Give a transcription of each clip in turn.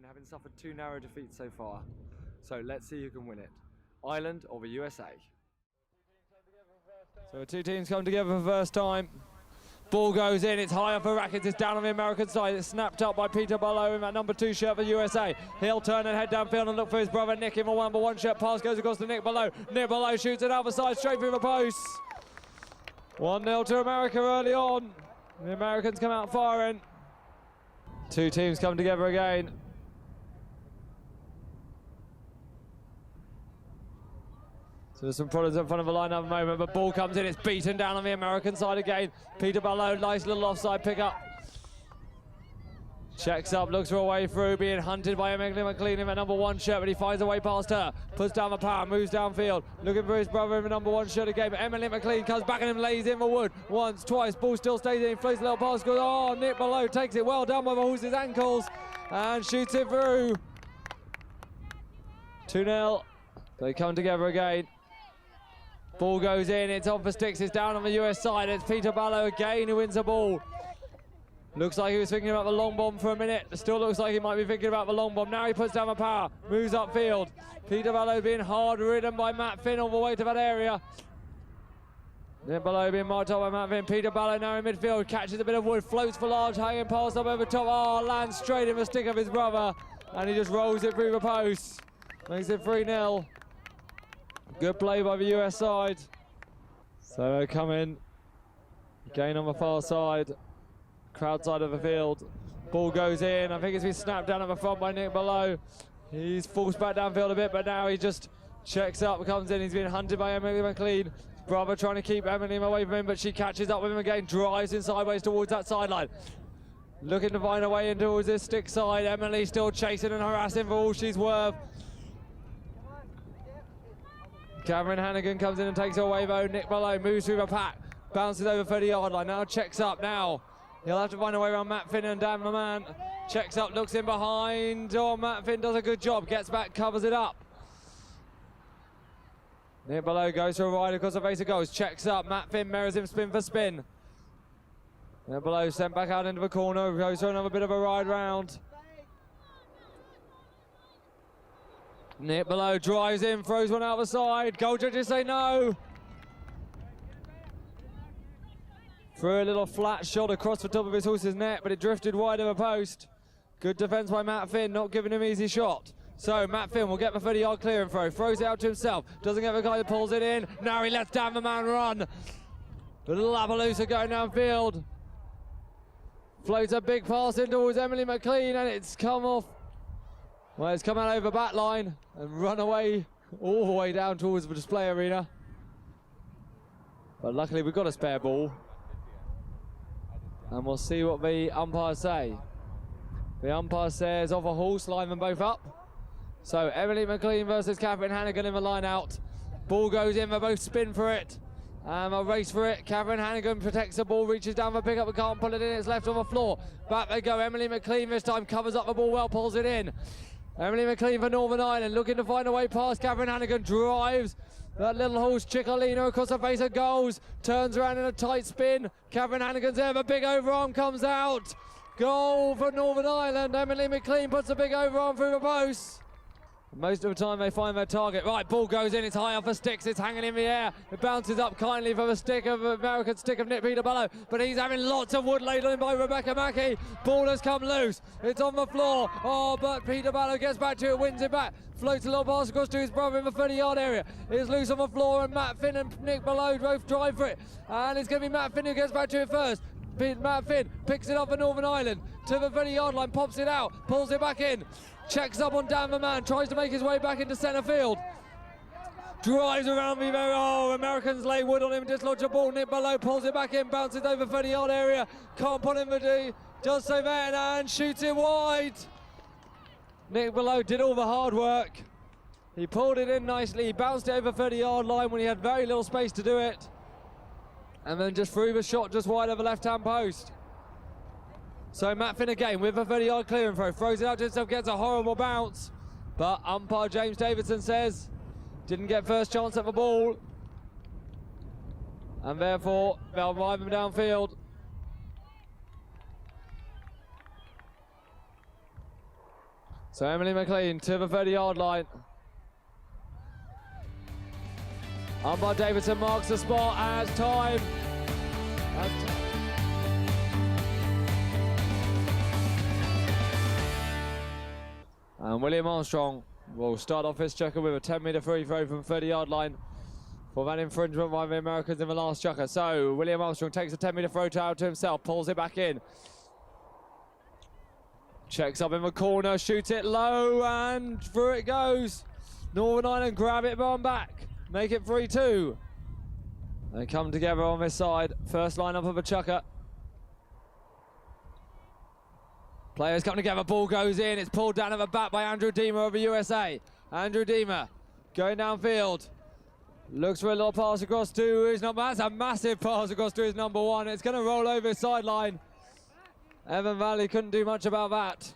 having suffered 2 narrow defeats so far. So let's see who can win it. Ireland or the USA? So 2 teams come together for the first time. Ball goes in, it's high off the rackets, it's down on the American side. It's snapped up by Peter Barlow in that number 2 shirt for USA. He'll turn and head downfield and look for his brother Nick in the number 1 shirt. Pass goes across to Nick Barlow. Nick Barlow shoots it out the side, straight through the post. 1-0 to America early on. The Americans come out firing. 2 teams come together again. So there's some problems in front of the line at the moment, but ball comes in, it's beaten down on the American side again. Peter Barlow, nice little offside pickup. Checks up, looks for a way through, being hunted by Emily McLean in the number 1 shirt, but he finds a way past her. Puts down the power, moves downfield, looking for his brother in the number 1 shirt again, but Emily McLean comes back and him lays in the wood. Once, twice, ball still stays in, floats a little pass, goes, oh, Nick Barlow takes it well down by the horse's ankles and shoots it through. 2-0, they come together again. Ball goes in, it's on for sticks, it's down on the US side, it's Peter Barlow again who wins the ball. Looks like he was thinking about the long bomb for a minute, still looks like he might be thinking about the long bomb. Now he puts down the power, moves upfield. Peter Barlow being hard ridden by Matt Finn all the way to that area. Nick Barlow being marked up by Matt Finn. Peter Barlow now in midfield, catches a bit of wood, floats for large, hanging pass up over top. Oh, lands straight in the stick of his brother, and he just rolls it through the post. Makes it 3-0. Good play by the US side. So they come in, again on the far side, crowd side of the field. Ball goes in, I think it's been snapped down at the front by Nick Barlow. He's forced back downfield a bit, but now he just checks up, comes in, he's being hunted by Emily McLean. His brother trying to keep Emily away from him, but she catches up with him again, drives in sideways towards that sideline. Looking to find a way in towards this stick side. Emily still chasing and harassing for all she's worth. Cameron Hannigan comes in and takes it away though. Nick Barlow moves through the pack, bounces over 30-yard line, now checks up now. He'll have to find a way around Matt Finn and Dan the man. Checks up, looks in behind. Oh, Matt Finn does a good job, gets back, covers it up. Nick Barlow goes for a ride across the face of goals, checks up, Matt Finn mirrors him spin for spin. Nick Barlow sent back out into the corner, goes for another bit of a ride round. Nick Barlow drives in, throws one out the side. Goal judges say no. Threw a little flat shot across the top of his horse's net, but it drifted wide of the post. Good defence by Matt Finn, not giving him easy shot. So Matt Finn will get the 30-yard clearing throw, throws it out to himself, doesn't get the guy that pulls it in. Now he lets down the man run. The little Appaloosa going downfield. Floats a big pass in towards Emily McLean, and it's come off. Well, it's come out over the back line and run away all the way down towards the display arena. But luckily we've got a spare ball. And we'll see what the umpires say. The umpire says off a horse, line them both up. So Emily McLean versus Catherine Hannigan in the line out. Ball goes in, they both spin for it. And a race for it. Catherine Hannigan protects the ball, reaches down for pickup, but can't pull it in. It's left on the floor. Back they go. Emily McLean this time covers up the ball well, pulls it in. Emily McLean for Northern Ireland, looking to find a way past. Catherine Hannigan drives that little horse Ciccolino across the face of goals, turns around in a tight spin. Catherine Hannigan's there, the big overarm comes out. Goal for Northern Ireland. Emily McLean puts a big overarm through the post. Most of the time they find their target. Right, ball goes in, it's high off the sticks, it's hanging in the air. It bounces up kindly for the stick of American stick of Nick Peter Barlow, but he's having lots of wood laid on him by Rebecca Mackey. Ball has come loose, it's on the floor. Oh, but Peter Barlow gets back to it, wins it back. Floats a little pass across to his brother in the 30-yard area. It's loose on the floor and Matt Finn and Nick Barlow both drive for it. And it's going to be Matt Finn who gets back to it first. Matt Finn picks it up for Northern Ireland to the 30-yard line, pops it out, pulls it back in, checks up on Dan the man, tries to make his way back into centre field. Drives around me very, oh, Americans lay wood on him, dislodge the ball. Nick Barlow pulls it back in, bounces over 30-yard area, can't pull him for D, does so then and shoots it wide. Nick Barlow did all the hard work. He pulled it in nicely, he bounced it over 30-yard line when he had very little space to do it. And then just threw the shot just wide of the left-hand post. So Matt Finn again with a 30-yard clearing throw, throws it out to himself, gets a horrible bounce. But umpire James Davidson says, didn't get first chance at the ball. And therefore, they'll drive him downfield. So Emily McLean to the 30-yard line. Umpire Davidson marks the spot as time. And William Armstrong will start off his chucker with a 10-meter free throw from 30-yard line for that infringement by the Americans in the last chucker. So William Armstrong takes a 10-meter throw out to himself, pulls it back in. Checks up in the corner, shoots it low, and through it goes. Northern Ireland grab it, run back, make it 3-2. They come together on this side. First line-up of a chucker. Players come together, ball goes in, it's pulled down at the back by Andrew Deemer of the USA. Andrew Deemer going downfield. Looks for a little pass across to his number. That's a massive pass across to his number one. It's going to roll over his sideline. Evan Valley couldn't do much about that.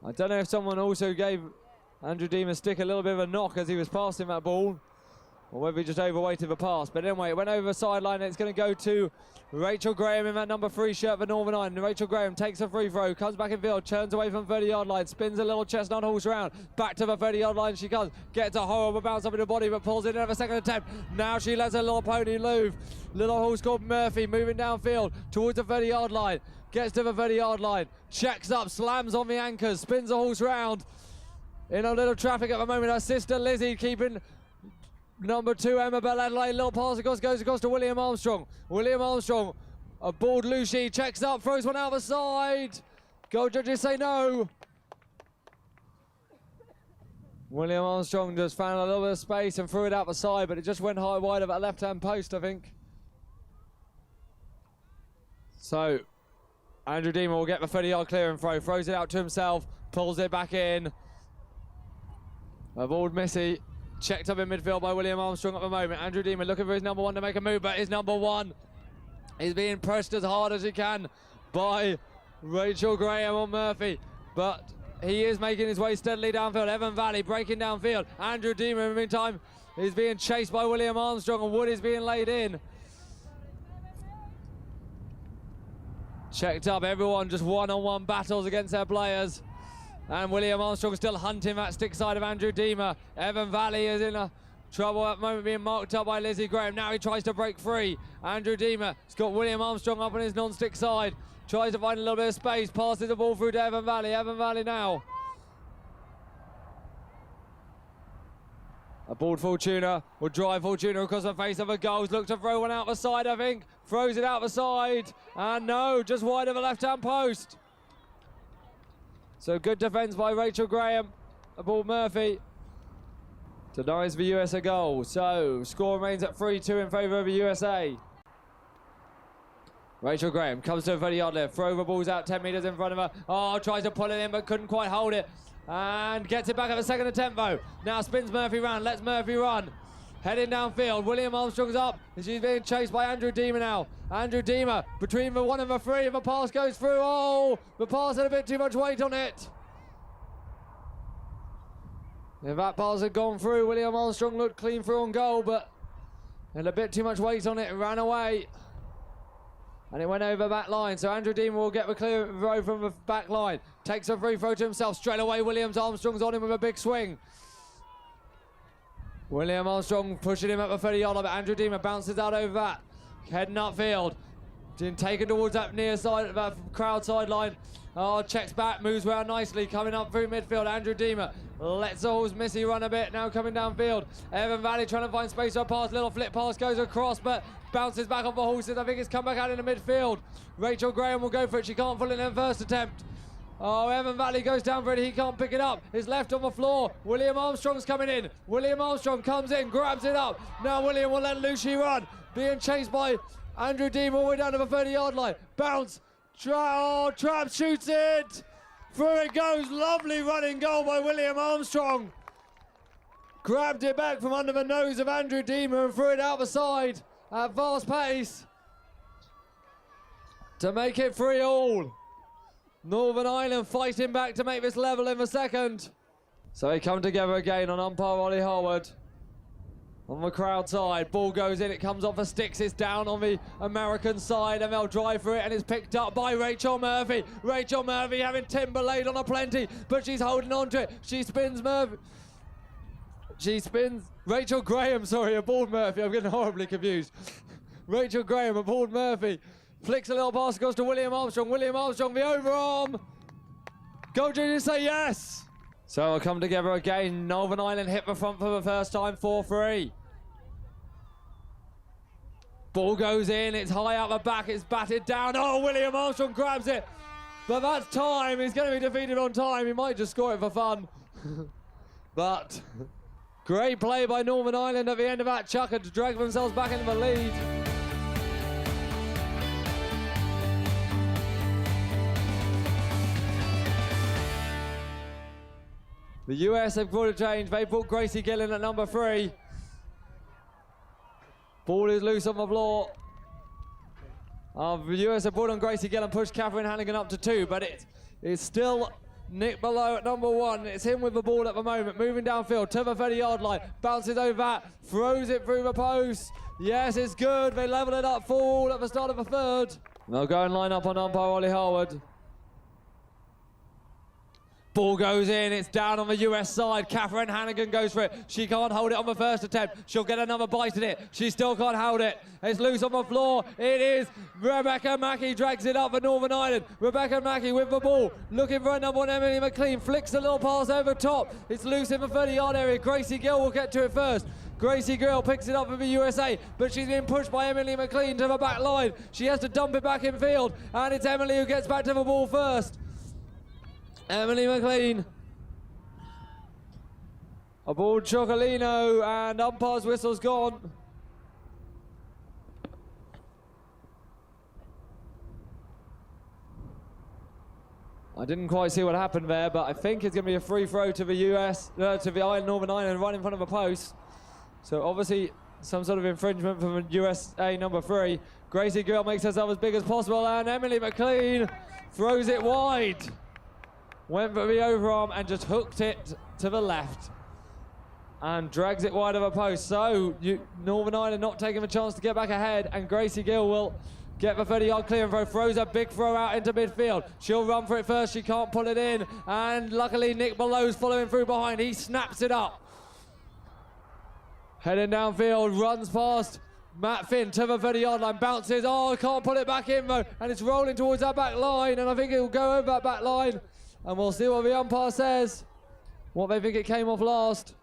I don't know if someone also gave Andrew Deemer's stick a little bit of a knock as he was passing that ball, or whether he just overweighted the pass. But anyway, it went over the sideline, and it's going to go to Rachel Graham in that number 3 shirt for Northern Ireland. Rachel Graham takes a free throw, comes back in field, turns away from 30-yard line, spins a little chestnut horse around, back to the 30-yard line she comes, gets a horrible bounce up in the body, but pulls it in a second attempt. Now she lets her little pony move. Little horse called Murphy moving downfield towards the 30-yard line, gets to the 30-yard line, checks up, slams on the anchors, spins the horse round. In a little traffic at the moment, her sister Lizzie keeping number 2, Emma Bell Adelaide. Little pass across, goes across to William Armstrong. William Armstrong, aboard Lucy, checks up, throws one out the side. Goal judges say no. William Armstrong just found a little bit of space and threw it out the side, but it just went high wide of that left-hand post, I think. So, Andrew Deemer will get the 30-yard clearing throw, throws it out to himself, pulls it back in. Aboard Missy. Checked up in midfield by William Armstrong at the moment. Andrew Deemer looking for his number 1 to make a move, but his number 1 is being pressed as hard as he can by Rachel Graham on Murphy. But he is making his way steadily downfield. Evan Valley breaking downfield. Andrew Deemer in the meantime is being chased by William Armstrong, and Wood is being laid in. Checked up, everyone just one-on-one battles against their players. And William Armstrong still hunting that stick side of Andrew Deemer. Evan Valley is in trouble at the moment, being marked up by Lizzie Graham. Now he tries to break free. Andrew Deemer has got William Armstrong up on his non-stick side. Tries to find a little bit of space, passes the ball through to Evan Valley. Evan Valley now. Aboard Fortuna will drive Fortuna across the face of the goals. Look to throw one out the side, I think. Throws it out the side. And no, just wide of the left-hand post. So good defence by Rachel Graham, aboard Murphy. Denies the US a goal. So score remains at 3-2 in favour of the USA. Rachel Graham comes to a 30-yard line, throw the balls out 10 metres in front of her. Oh, tries to pull it in but couldn't quite hold it. And gets it back at the second attempt though. Now spins Murphy round, lets Murphy run. Heading downfield, William Armstrong's up. She's being chased by Andrew Deemer now. Andrew Deemer between the 1 and the 3, and the pass goes through. Oh, the pass had a bit too much weight on it. If that pass had gone through, William Armstrong looked clean through on goal, but had a bit too much weight on it and ran away. And it went over the back line, so Andrew Deemer will get the clear throw from the back line. Takes a free throw to himself. Straight away, Williams Armstrong's on him with a big swing. William Armstrong pushing him up the 30-yard line, but Andrew Deemer bounces out over that. Heading upfield. Taken towards that near side, that crowd sideline. Oh, checks back, moves around nicely, coming up through midfield. Andrew Deemer lets the horse Missy run a bit, now coming downfield. Evan Valley trying to find space for a pass, little flip pass goes across, but bounces back off the horses. I think it's come back out in the midfield. Rachel Graham will go for it, she can't pull it in the first attempt. Oh, Evan Valley goes down for it, he can't pick it up. It's left on the floor. William Armstrong's coming in. William Armstrong comes in, grabs it up. Now William will let Lucy run. Being chased by Andrew Deemer all the way down to the 30-yard line. Bounce. Trapp shoots it. Through it goes. Lovely running goal by William Armstrong. Grabbed it back from under the nose of Andrew Deemer and threw it out the side at fast pace to make it 3-3. Northern Ireland fighting back to make this level in the second. So they come together again on umpire Ollie Harwood. On the crowd side, ball goes in, it comes off for sticks, it's down on the American side, and they'll drive for it, and it's picked up by Rachel Murphy. Rachel Murphy having timber laid on a plenty, but she's holding on to it. She spins Murphy. She spins Rachel Graham, sorry, aboard Murphy. I'm getting horribly confused. Rachel Graham aboard Murphy. Flicks a little pass across to William Armstrong. William Armstrong, the overarm. Go juniors say yes. So we'll come together again. Northern Ireland hit the front for the first time, 4-3. Ball goes in, it's high out the back, it's batted down. Oh, William Armstrong grabs it. But that's time, he's going to be defeated on time. He might just score it for fun. But great play by Northern Ireland at the end of that chucker to drag themselves back into the lead. The US have brought a change. They brought Gracie Gill in at number 3. Ball is loose on the floor. The US have brought on Gracie Gill and pushed Catherine Hannigan up to 2, but it's still Nick Below at number 1. It's him with the ball at the moment, moving downfield to the 30-yard line. Bounces over that, throws it through the post. Yes, it's good. They level it up 4-all at the start of the third. They'll go and line up on umpire Ollie Harwood. Ball goes in, it's down on the US side. Catherine Hannigan goes for it. She can't hold it on the first attempt. She'll get another bite at it. She still can't hold it. It's loose on the floor. It is Rebecca Mackey drags it up for Northern Ireland. Rebecca Mackey with the ball. Looking for a number 1, Emily McLean. Flicks a little pass over top. It's loose in the 30-yard area. Gracie Gill will get to it first. Gracie Gill picks it up for the USA, but she's being pushed by Emily McLean to the back line. She has to dump it back in field, and it's Emily who gets back to the ball first. Emily McLean aboard Chocolino, and umpire's whistle's gone. I didn't quite see what happened there, but I think it's going to be a free throw to the to the Northern Ireland right in front of the post. So obviously some sort of infringement from the USA number 3. Gracie Gill makes herself as big as possible, and Emily McLean throws it wide. Went for the overarm and just hooked it to the left and drags it wide of a post. So Northern Ireland not taking the chance to get back ahead, and Gracie Gill will get the 30-yard clear and throw, throws a big throw out into midfield. She'll run for it first, she can't pull it in, and luckily Nick Below's following through behind. He snaps it up. Heading downfield, runs past Matt Finn to the 30-yard line, bounces, oh, can't pull it back in though, and it's rolling towards that back line, and I think it'll go over that back line. And we'll see what the umpire says, what they think it came off last.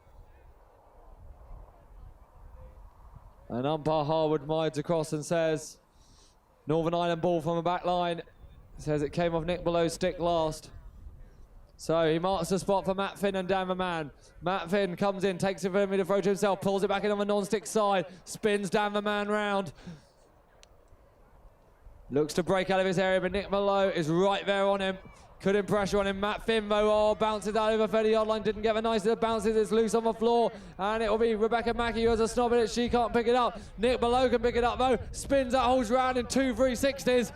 And umpire Harwood mides across and says, Northern Ireland ball from the back line. Says it came off Nick Below's stick last. So he marks the spot for Matt Finn and Dan the Man. Matt Finn comes in, takes it for him to throw to himself, pulls it back in on the non-stick side, spins Dan the Man round. Looks to break out of his area, but Nick Below is right there on him. Couldn't pressure on him. Matt Finn, though, bounces out over 30-yard line. Didn't get the nice little bounces. It's loose on the floor. And it will be Rebecca Mackey who has a snob at it. She can't pick it up. Nick Below can pick it up, though. Spins that, holds round in 2 360s.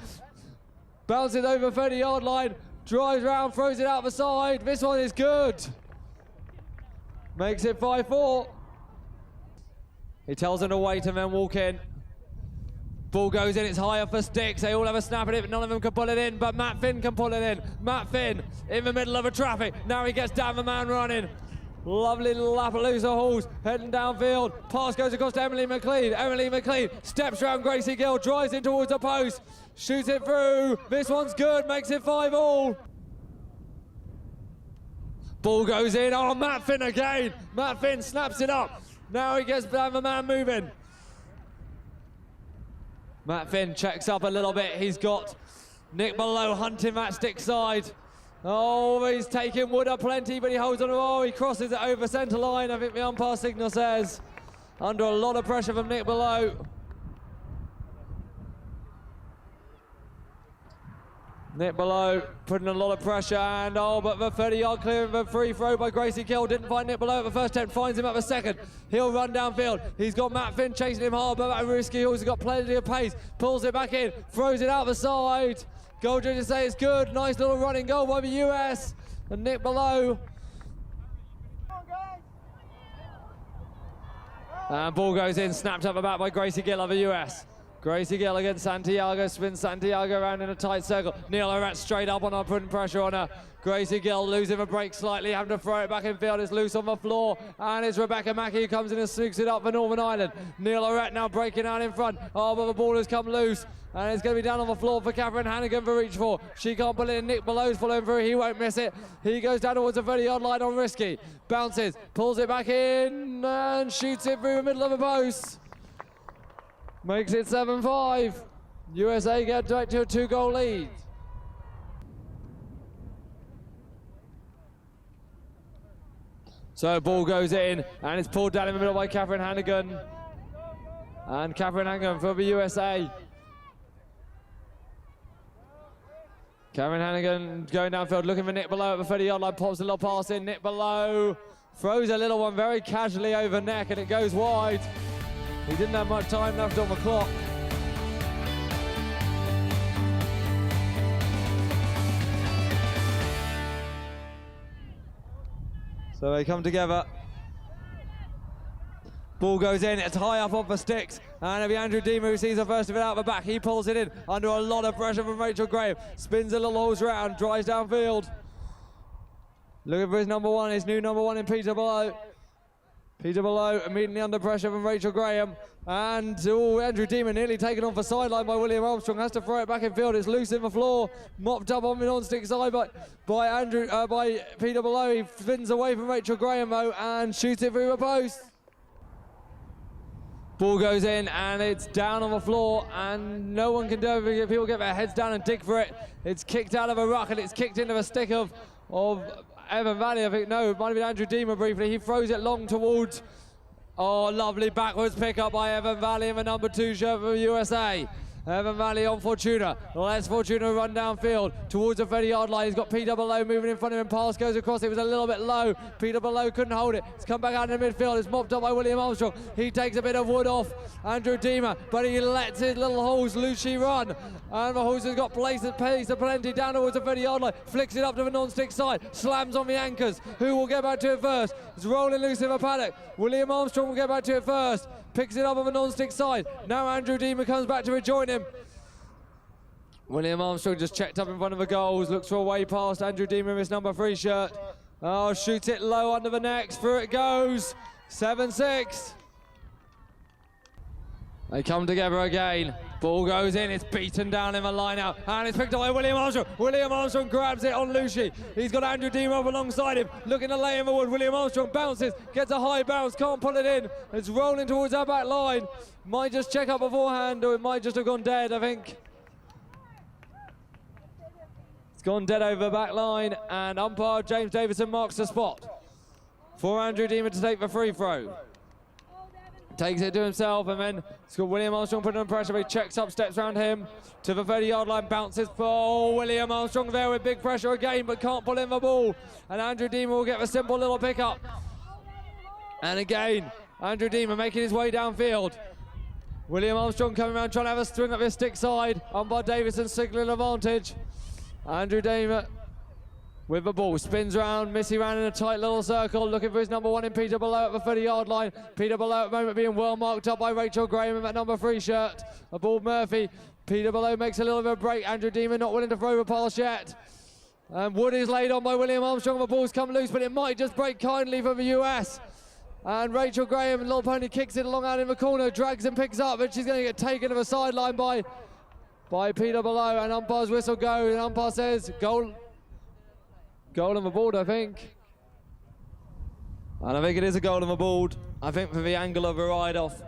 Bounces over 30-yard line. Drives round, throws it out the side. This one is good. Makes it 5-4. He tells them to wait and then walk in. Ball goes in, it's higher for sticks. They all have a snap at it, but none of them can pull it in, but Matt Finn can pull it in. Matt Finn in the middle of a traffic. Now he gets down the man running. Lovely little Appaloosa Halls heading downfield. Pass goes across to Emily McLean. Emily McLean steps around Gracie Gill, drives in towards the post, shoots it through. This one's good, makes it 5-all. Ball goes in, oh, Matt Finn again. Matt Finn snaps it up. Now he gets down the man moving. Matt Finn checks up a little bit. He's got Nick Below hunting that stick side. Oh, he's taking wood up plenty, but he holds on. Oh, he crosses it over centre line. I think the umpire signal says. Under a lot of pressure from Nick Below. Nick Below putting a lot of pressure, and but the 30-yard clear of a free throw by Gracie Gill. Didn't find Nick Below at the first attempt, finds him at the second. He'll run downfield. He's got Matt Finn chasing him hard, but that risky. He's also got plenty of pace. Pulls it back in, throws it out the side. Goal judges say it's good. Nice little running goal by the US. And Nick Below. And ball goes in, snapped up the back by Gracie Gill of the US. Gracie Gill against Santiago, spins Santiago around in a tight circle. Neil Orat straight up on her, putting pressure on her. Gracie Gill losing the break slightly, having to throw it back in field. It's loose on the floor, and it's Rebecca Mackey who comes in and sweeps it up for Northern Ireland. Neil Orat now breaking out in front. Oh, but the ball has come loose, and it's going to be down on the floor for Catherine Hannigan for reach for. She can't pull it in. Nick Below's following through. He won't miss it. He goes down towards the 30-yard line on Risky. Bounces, pulls it back in, and shoots it through the middle of the post. Makes it 7-5. USA get back to a 2-goal lead. So ball goes in, and it's pulled down in the middle by Catherine Hannigan. And Catherine Hannigan for the USA. Catherine Hannigan going downfield, looking for Nick Below at the 30-yard line, pops a little pass in. Nick Below throws a little one very casually over neck, and it goes wide. He didn't have much time left on the clock. So they come together. Ball goes in, it's high up off the sticks. And it'll be Andrew Deemer who sees the first of it out the back. He pulls it in under a lot of pressure from Rachel Graham. Spins a little horse round, drives downfield. Looking for his number one, his new number one in Peter Below. Peter Below immediately under pressure from Rachel Graham. And Andrew Deemer nearly taken off the sideline by William Armstrong. Has to throw it back in field. It's loose in the floor. Mopped up on the non-stick side by Peter Below. He spins away from Rachel Graham though and shoots it through the post. Ball goes in and it's down on the floor and no one can do it. People get their heads down and dig for it. It's kicked out of a ruck and it's kicked into the stick of Evan Valley. I think, no, it might have been Andrew Deemer briefly. He throws it long towards, oh, lovely backwards pick up by Evan Valley in the number 2 shirt for the USA. Evan Valley on Fortuna. Let's Fortuna run downfield towards the 30-yard line. He's got Peter Below moving in front of him. Pass goes across. It was a little bit low. Peter Below couldn't hold it. It's come back out in the midfield. It's mopped up by William Armstrong. He takes a bit of wood off Andrew Deemer, but he lets his little horse Lucy run. And the horse has got pace of plenty down towards the 30-yard line. Flicks it up to the non-stick side. Slams on the anchors. Who will get back to it first? It's rolling loose in the paddock. William Armstrong will get back to it first. Picks it up on the non-stick side. Now Andrew Deemer comes back to rejoin him. William Armstrong just checked up in front of the goals, looks for a way past Andrew Deemer in his number 3 shirt. Oh, shoots it low under the necks, through it goes. 7-6. They come together again. Ball goes in, it's beaten down in the line out, and it's picked up by William Armstrong. William Armstrong grabs it on Lucy. He's got Andrew Deemer up alongside him, looking to lay in the wood. William Armstrong bounces, gets a high bounce, can't pull it in. It's rolling towards our back line. Might just check up beforehand, or it might just have gone dead, I think. Gone dead over the back line, and umpire James Davison marks the spot for Andrew Deemer to take the free throw. Takes it to himself, and then it's got William Armstrong putting on pressure. He checks up, steps around him to the 30-yard line, bounces for William Armstrong there with big pressure again, but can't pull in the ball. And Andrew Deemer will get the simple little pickup. And again, Andrew Deemer making his way downfield. William Armstrong coming around trying to have a swing up his stick side. Umpire Davison signaling advantage. Andrew Deemer with the ball, spins around, Missy round in a tight little circle, looking for his number 1 in Peter Below at the 30-yard line. Peter Below at the moment being well marked up by Rachel Graham in that number 3 shirt. A ball Murphy. Peter Below makes a little bit of a break. Andrew Deemer not willing to throw the pass yet. And wood is laid on by William Armstrong. The ball's come loose, but it might just break kindly for the US. And Rachel Graham, Little Pony, kicks it along out in the corner, drags and picks up, and she's going to get taken to the sideline by Peter Below, and umpire's whistle goes, and umpire says goal on the board, I think. And I think it is a goal on the board, I think, for the angle of a ride-off.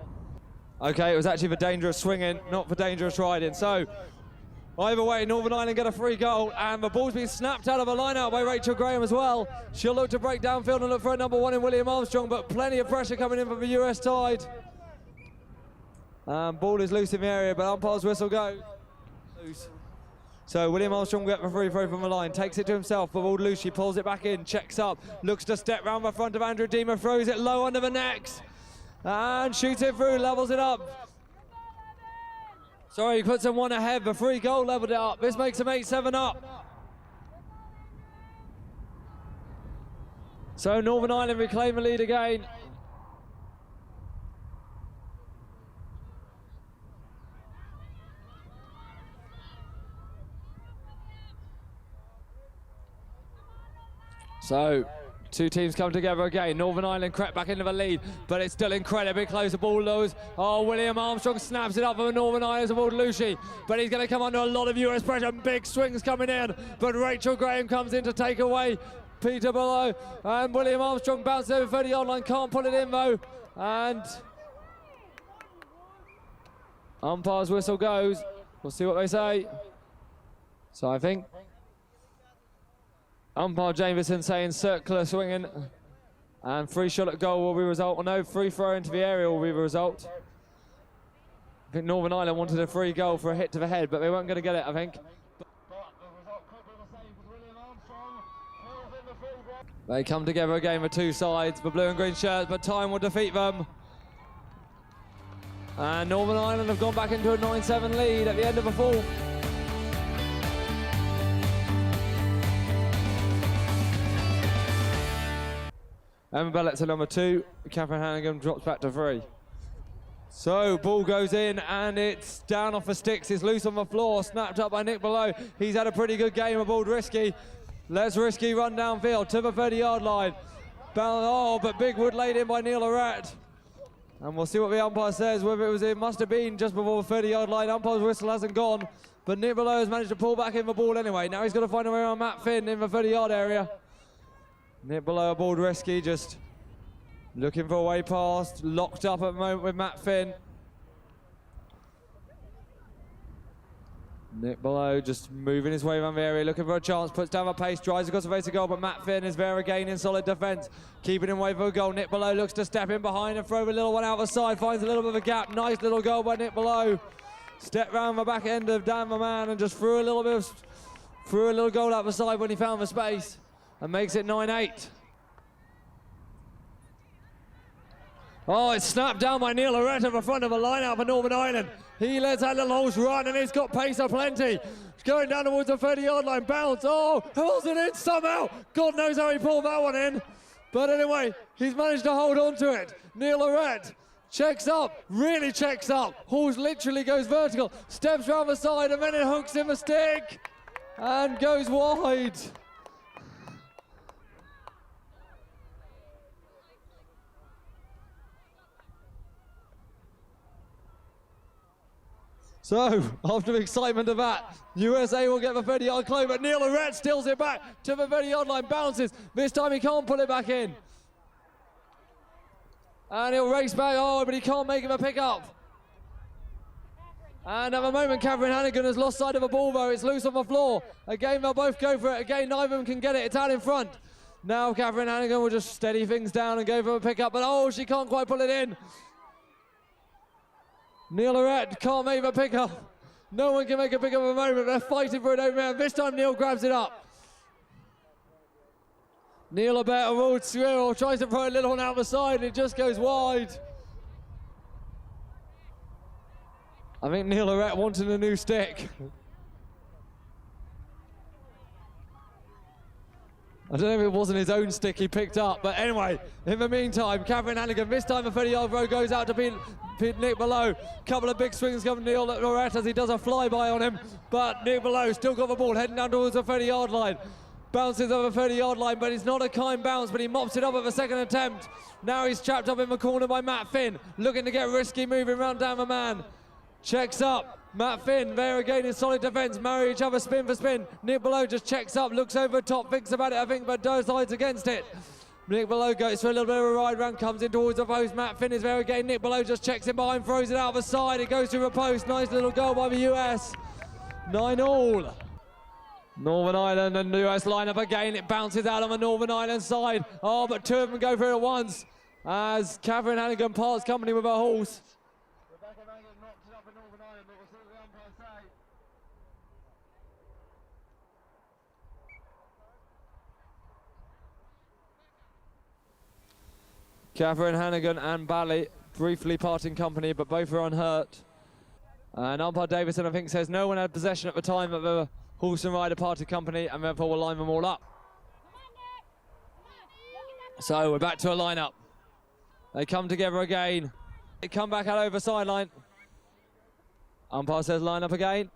Okay, it was actually for dangerous swinging, not for dangerous riding. So, either way, Northern Ireland get a free goal, and the ball's been snapped out of a line-out by Rachel Graham as well. She'll look to break downfield and look for a number 1 in William Armstrong, but plenty of pressure coming in from the US side. Ball is loose in the area, but umpire's whistle goes. So William Armstrong will get the free throw from the line, takes it to himself, but ball loose, she pulls it back in, checks up, looks to step round the front of Andrew Deemer, throws it low under the necks, and shoots it through, levels it up. Sorry, he puts them 1 ahead, the free goal leveled it up. This makes them 8-7 up. So Northern Ireland reclaim the lead again. So, two teams come together again. Northern Ireland crept back into the lead, but it's still incredibly close. The ball lows. Oh, William Armstrong snaps it up for Northern Ireland's Award Lucy, but he's going to come under a lot of US pressure. Big swings coming in, but Rachel Graham comes in to take away Peter below, and William Armstrong bounces over 30-yard line, can't pull it in though, and umpire's whistle goes. We'll see what they say. So I think umpire Jameson saying circular swinging, and free shot at goal will be the result. Or no, free throw into the area will be the result. I think Northern Ireland wanted a free goal for a hit to the head, but they weren't going to get it, I think. They come together again with two sides, the blue and green shirts, but time will defeat them. And Northern Ireland have gone back into a 9-7 lead at the end of the fourth. Emma Bellett's at number 2, Catherine Hannigan drops back to 3. So, ball goes in and it's down off the sticks, it's loose on the floor, snapped up by Nick Below. He's had a pretty good game aboard Risky. Let's Risky run downfield to the 30-yard line. Oh, but big wood laid in by Neil Arat. And we'll see what the umpire says, whether it was it must have been just before the 30-yard line. Umpire's whistle hasn't gone, but Nick Below has managed to pull back in the ball anyway. Now he's got to find a way around Matt Finn in the 30-yard area. Nick Below aboard Risky, just looking for a way past, locked up at the moment with Matt Finn. Nick Below just moving his way around the area, looking for a chance, puts down the pace, drives across the face of goal, but Matt Finn is there again in solid defence, keeping him away for a goal. Nick Below looks to step in behind and throw the little one out the side, finds a little bit of a gap. Nice little goal by Nick Below. Step round the back end of Dan the Man and just threw a little goal out the side when he found the space and makes it 9-8. Oh, it's snapped down by Neil Arett at the front of the line out for Northern Ireland. He lets that little horse run and it's got pace aplenty. It's going down towards the 30-yard line, bounce. Oh, hurls it in somehow. God knows how he pulled that one in. But anyway, he's managed to hold on to it. Neil Arett checks up, really checks up. Horse literally goes vertical, steps round the side and then it hooks in the stick and goes wide. So, after the excitement of that, USA will get the 30-yard claim, but Neil Arett steals it back to the 30-yard line, bounces. This time he can't pull it back in. And he'll race back, oh, but he can't make him a pick-up. And at the moment, Catherine Hannigan has lost sight of the ball, though. It's loose on the floor. Again, they'll both go for it. Again, neither of them can get it. It's out in front. Now Catherine Hannigan will just steady things down and go for a pick-up, but oh, she can't quite pull it in. Neil Arett can't make a pick-up. No one can make a pick-up at the moment. They're fighting for it over there. This time Neil grabs it up. Neil Arett, a rolled squirrel, tries to throw a little one out the side and it just goes wide. I think Neil Arett wanted a new stick. I don't know if it wasn't his own stick he picked up, but anyway, in the meantime, Catherine Hannigan, this time the 30-yard throw goes out to Nick Below. Couple of big swings come Neil Arett as he does a flyby on him, but Nick Below still got the ball, heading down towards the 30-yard line. Bounces over the 30-yard line, but it's not a kind bounce, but he mops it up at the second attempt. Now he's trapped up in the corner by Matt Finn, looking to get Risky, moving round down the man. Checks up, Matt Finn there again in solid defence, marry each other spin for spin. Nick Below just checks up, looks over the top, thinks about it I think, but decides against it. Nick Below goes for a little bit of a ride round, comes in towards the post. Matt Finn is there again, Nick Below just checks in behind, throws it out the side, it goes through the post. Nice little goal by the US. 9-all. Northern Ireland and the US line up again, it bounces out on the Northern Ireland side. Oh, but two of them go for it at once as Catherine Hannigan parts company with her horse. Catherine Hannigan and Bally briefly parting company, but both are unhurt. And umpire Davison, I think, says no one had possession at the time of the horse and rider parted company, and therefore we'll line them all up. So we're back to a lineup. They come together again. They come back out over sideline. Umpire says line up again.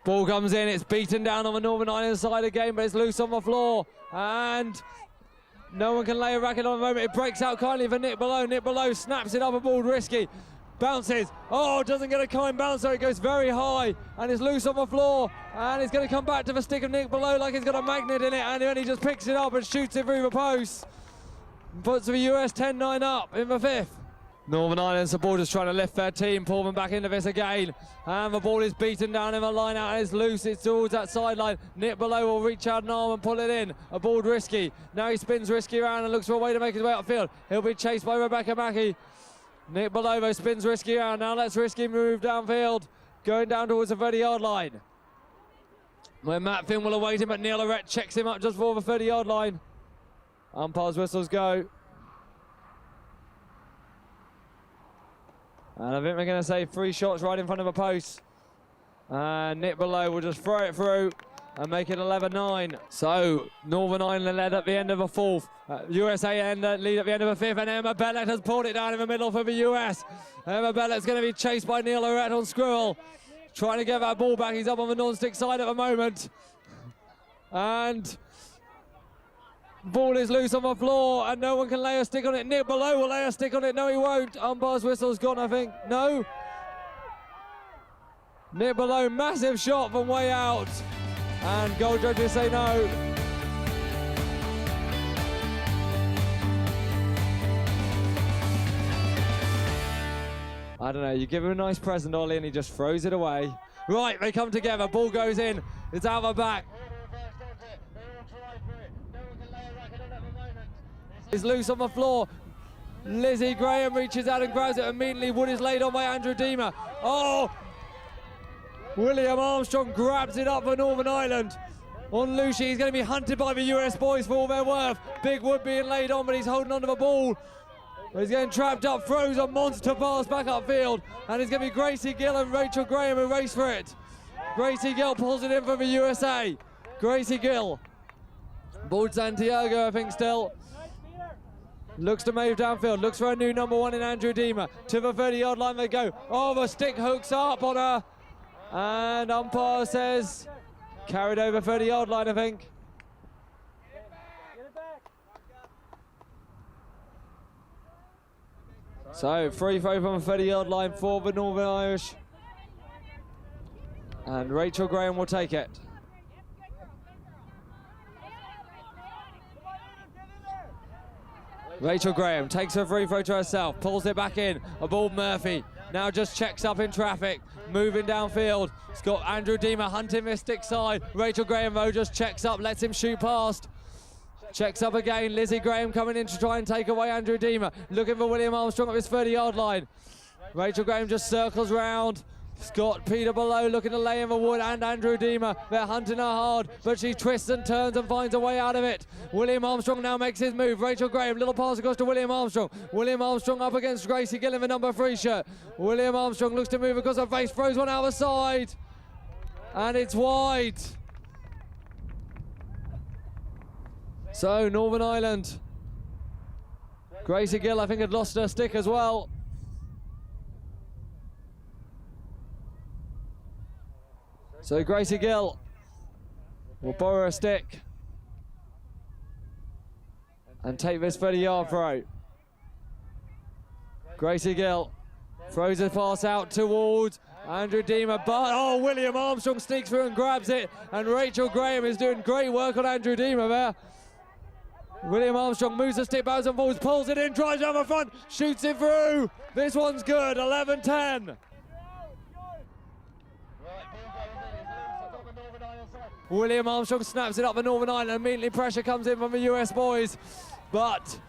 Ball comes in, it's beaten down on the Northern Ireland side again, but it's loose on the floor. And no one can lay a racket on the moment. It breaks out kindly for Nick Below. Nick Below snaps it up a ball risky. Bounces. Oh, doesn't get a kind bounce, so it goes very high. And it's loose on the floor. And it's going to come back to the stick of Nick Below like it's got a magnet in it. And then he just picks it up and shoots it through the post. Puts the US 10-9 up in the fifth. Northern Ireland supporters trying to lift their team, pull them back into this again. And the ball is beaten down in the line out and it's loose. It's towards that sideline. Nick Below will reach out an arm and pull it in. A ball risky. Now he spins risky around and looks for a way to make his way upfield. He'll be chased by Rebecca Mackey. Nick Below spins risky around. Now let's risky move downfield. Going down towards the 30-yard line. Where Matt Finn will await him, but Neil Arrett checks him up just before the 30-yard line. Umpire's whistles go. And I think we're going to say 3 shots right in front of the post. And Nick Below will just throw it through and make it 11-9. So Northern Ireland led at the end of the fourth. USA lead at the end of the fifth, and Emma Bellett has pulled it down in the middle for the US. Emma Bellett's going to be chased by Neil Arrett on Squirrel. Trying to get that ball back. He's up on the non-stick side at the moment. And ball is loose on the floor and no one can lay a stick on it. Nick Below will lay a stick on it. No, he won't. Umpire's whistle's gone, I think. No. Nick Below, massive shot from way out. And goal judges say no. I don't know, you give him a nice present, Ollie, and he just throws it away. Right, they come together, ball goes in. It's out the back. It's loose on the floor. Lizzie Graham reaches out and grabs it immediately. Wood is laid on by Andrew Deemer. Oh! William Armstrong grabs it up for Northern Ireland. On Lucy, he's going to be hunted by the US boys for all their worth. Big Wood being laid on, but he's holding onto the ball. He's getting trapped up, throws a monster pass back upfield. And it's going to be Gracie Gill and Rachel Graham who race for it. Gracie Gill pulls it in for the USA. Gracie Gill. Ball Santiago, I think, still. Looks to move downfield, looks for a new number 1 in Andrew Deemer. To the 30-yard line they go. Oh, the stick hooks up on her. And umpire says, carried over 30-yard line, I think. So, free throw from the 30-yard line for the Northern Irish. And Rachel Graham will take it. Rachel Graham takes her free throw to herself, pulls it back in. A ball Murphy now just checks up in traffic, moving downfield. It's got Andrew Deemer hunting this stick side. Rachel Graham though just checks up, lets him shoot past. Checks up again, Lizzie Graham coming in to try and take away Andrew Deemer. Looking for William Armstrong at his 30-yard line. Rachel Graham just circles round. Scott Peter Below looking to lay in the wood and Andrew Deemer. They're hunting her hard, but she twists and turns and finds a way out of it. William Armstrong now makes his move. Rachel Graham, little pass across to William Armstrong. William Armstrong up against Gracie Gill in the number 3 shirt. William Armstrong looks to move across her face, throws one out the side. And it's wide. So, Northern Ireland. Gracie Gill, I think, had lost her stick as well. So Gracie Gill will borrow a stick and take this 30-yard throw. Gracie Gill throws a pass out towards Andrew Deemer, but oh, William Armstrong sneaks through and grabs it, and Rachel Graham is doing great work on Andrew Deemer there. William Armstrong moves the stick backwards and forwards, pulls it in, drives down the front, shoots it through. This one's good, 11-10. William Armstrong snaps it up for Northern Ireland. Immediately pressure comes in from the US boys. But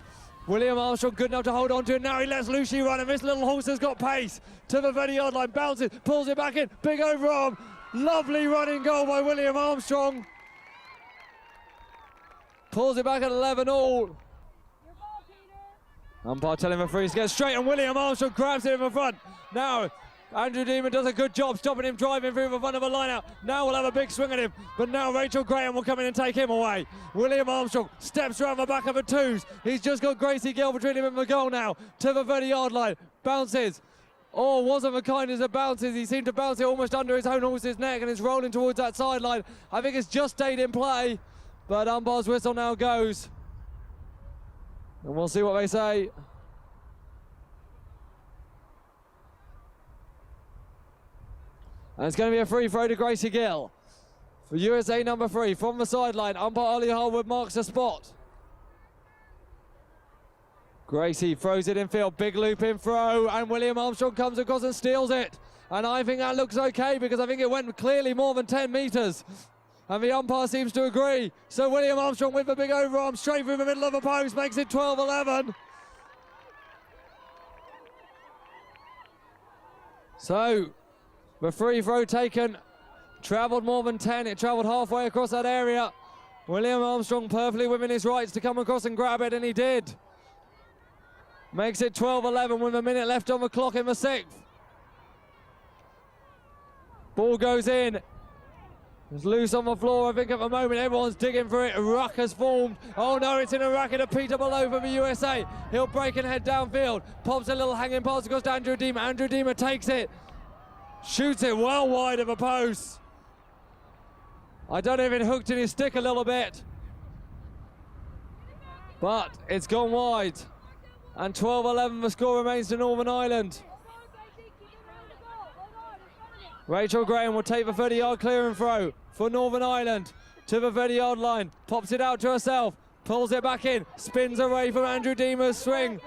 William Armstrong good enough to hold on to it. Now he lets Lucy run, and this little horse has got pace. To the 30-yard line, bounces, pulls it back in. Big overarm. Lovely running goal by William Armstrong. Pulls it back at 11-all. Umpire telling the free to get straight, and William Armstrong grabs it in the front. Now Andrew Deemer does a good job stopping him driving through the front of the line-out. Now we'll have a big swing at him, but now Rachel Graham will come in and take him away. William Armstrong steps around the back of the twos. He's just got Gracie Gill between him and the goal now. To the 30-yard line, bounces. Oh, wasn't the kindness of bounces. He seemed to bounce it almost under his own horse's neck, and it's rolling towards that sideline. I think it's just stayed in play, but umpire's whistle now goes. And we'll see what they say. And it's going to be a free throw to Gracie Gill. For USA number 3, from the sideline, umpire Ollie Harwood marks the spot. Gracie throws it in field, big loop in throw, and William Armstrong comes across and steals it. And I think that looks okay, because I think it went clearly more than 10 metres. And the umpire seems to agree. So William Armstrong with the big overarm straight through the middle of the post makes it 12-11. So the free throw taken, travelled more than 10. It travelled halfway across that area. William Armstrong perfectly within his rights to come across and grab it, and he did. Makes it 12-11 with a minute left on the clock in the 6th. Ball goes in. It's loose on the floor. I think at the moment everyone's digging for it. A ruck has formed. Oh no, it's in a racket of Peter below for the USA. He'll break and head downfield. Pops a little hanging pass across to Andrew Deemer. Andrew Deemer takes it. Shoots it well wide of the post. I don't know if it hooked in his stick a little bit. But it's gone wide. And 12-11, the score remains to Northern Ireland. Rachel Graham will take the 30-yard clearing throw for Northern Ireland to the 30-yard line. Pops it out to herself, pulls it back in, spins away from Andrew Deemer's swing.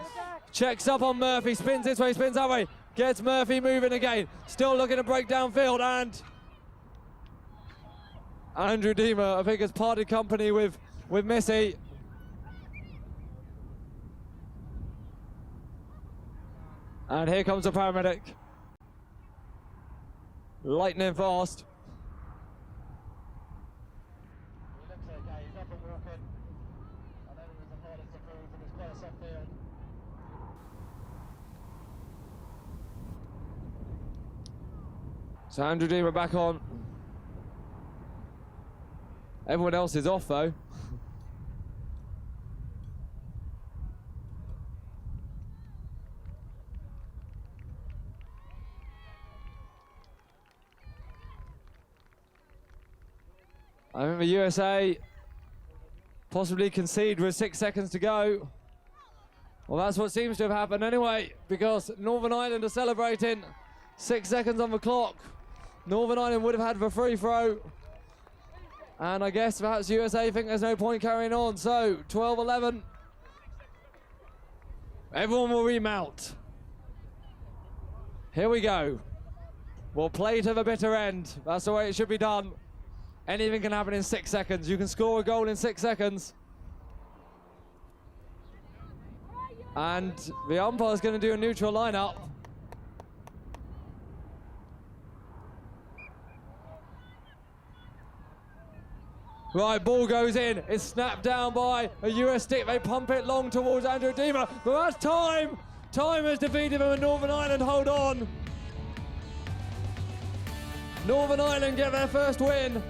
Checks up on Murphy, spins this way, spins that way. Gets Murphy moving again. Still looking to break downfield, and Andrew Deemer, I think, has parted company with Missy. And here comes the paramedic. Lightning fast. He looks okay, he's up and walking. I know there was a hardest to move, and it's quite a soft field. So Andrew Deemer back on. Everyone else is off though. I think the USA possibly concede with 6 seconds to go. Well, that's what seems to have happened anyway, because Northern Ireland are celebrating. 6 seconds on the clock. Northern Ireland would have had the free throw. And I guess perhaps USA think there's no point carrying on. So 12-11. Everyone will remount. Here we go. We'll play to the bitter end. That's the way it should be done. Anything can happen in 6 seconds. You can score a goal in 6 seconds. And the umpire's going to do a neutral lineup. Right, ball goes in. It's snapped down by a US stick. They pump it long towards Andrew Deemer. But that's time. Time has defeated them, and Northern Ireland hold on. Northern Ireland get their first win.